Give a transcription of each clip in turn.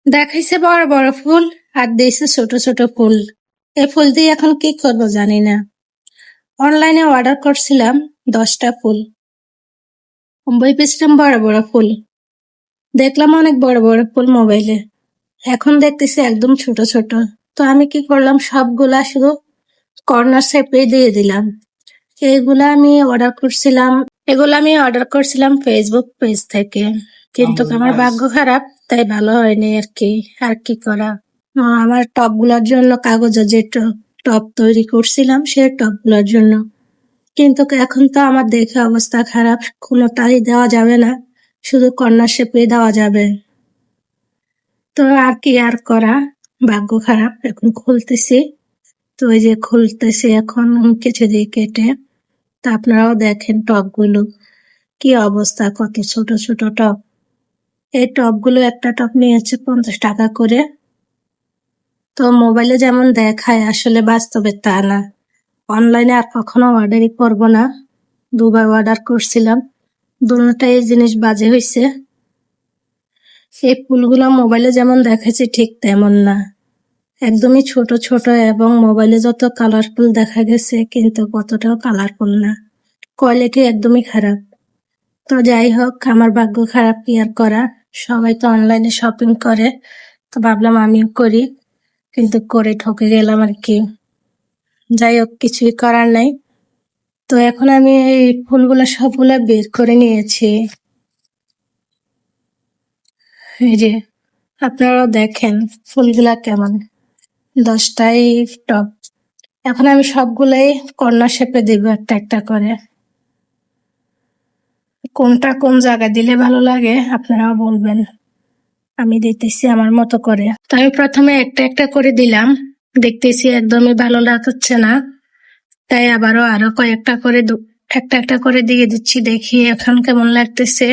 দেখাইছে বড় বড় ফুল আর দিয়েছে ছোট ছোট ফুল। এই ফুল দিয়ে এখন কি করব জানি না। অনলাইনে অর্ডার করছিলাম 10টা ফুল, বই পেয়েছিলাম বড় বড় ফুল, দেখলাম অনেক বড় বড় ফুল মোবাইলে, এখন দেখতেছি একদম ছোট ছোট। তো আমি কি করলাম, সবগুলা শুধু কর্নার শেপে দিয়ে দিলাম। এগুলো আমি অর্ডার করছিলাম ফেসবুক পেজ থেকে, কিন্তু আমার ভাগ্য খারাপ, তাই ভালো হয়নি আর কি। আর কি করা। আমার টব গুলার জন্য কাগজের যে টব তৈরি করছিলাম, সে টব গুলার জন্য, কিন্তু এখন তো আমার দেখে অবস্থা খারাপ, কোনোটাই দেওয়া যাবে না, শুধু কর্নার শেপে দেওয়া যাবে। তো আর কি আর করা, ভাগ্য খারাপ। এখন খুলতেছি, তো ওই যে খুলতেছি এখন কিছু দিয়ে কেটে। তা আপনারাও দেখেন টবগুলো কি অবস্থা, কত ছোট ছোট টব। এই টবগুলো একটা টব নিয়েছে 50 টাকা করে। তো মোবাইলে যেমন দেখায় আসলে বাস্তবে তা না। অনলাইনে আর কখনো অর্ডারই করব না। দুবার অর্ডার করছিলাম, দুটোটাই জিনিস বাজে হয়েছে। এই ফুলগুলো মোবাইলে যেমন দেখাচ্ছে ঠিক তেমন না, একদমই ছোট ছোট, এবং মোবাইলে যত কালারফুল দেখা গেছে কিন্তু কতটাও কালারফুল না, কোয়ালিটি একদমই খারাপ। তো যাই হোক, আমার ভাগ্য খারাপ, কি আর করা। সবাই তো অনলাইনে শপিং করে, তো ভাবলাম আমিও করি, কিন্তু করে ঠকে গেলাম আর কি। যাই হোক, কিছুই করার নাই। তো এখন আমি এই ফুলগুলা সবগুলা বের করে নিয়েছি। এই যে আপনারাও দেখেন ফুলগুলা কেমন, 10টাই টব। এখন আমি সবগুলাই কর্নার শেপে দিব একটা একটা করে। কোনটা কোন জায়গায় দিলে ভালো লাগে আপনারাও বলবেন। আমি দিতেছি আমার মতো করে। তো আমি প্রথমে একটা একটা করে দিলাম, দেখতেছি একদমই ভালো লাগছে না, তাই আরো কয়েকটা করে একটা একটা করে দিয়ে দিচ্ছি, দেখি এখন কেমন লাগতেছে।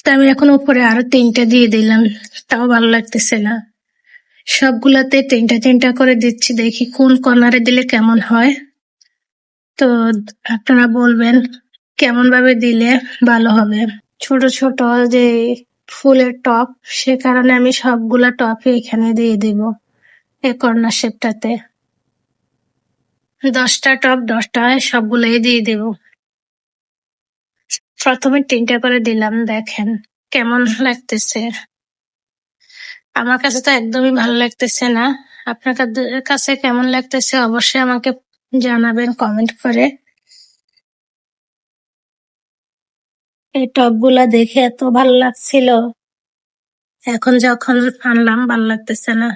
তা আমি এখন উপরে আরো 3টা দিয়ে দিলাম, তাও ভালো লাগতেছে না। সবগুলাতে 3টা করে দিচ্ছি, দেখি কোন কর্নারে দিলে কেমন হয়। তো আপনারা বলবেন কেমন ভাবে দিলে ভালো হবে। ছোট ছোট যে ফুলের টপ, সে কারণে আমি সবগুলা টপই এখানে দিয়ে দিব এই কর্নার শেপটাতে। 10টা টপ 10টায় সবগুলাই দিয়ে দেব। প্রথমে 3টা করে দিলাম, দেখেন কেমন লাগতেছে। আমার কাছে তো একদমই ভালো লাগতেছে না। আপনাদের কাছে কেমন লাগতেছে অবশ্যই আমাকে জানাবেন কমেন্ট করে। এই টবগুলা দেখে এত ভালো লাগছিল, এখন যখন আনলাম ভালো লাগতেছে না।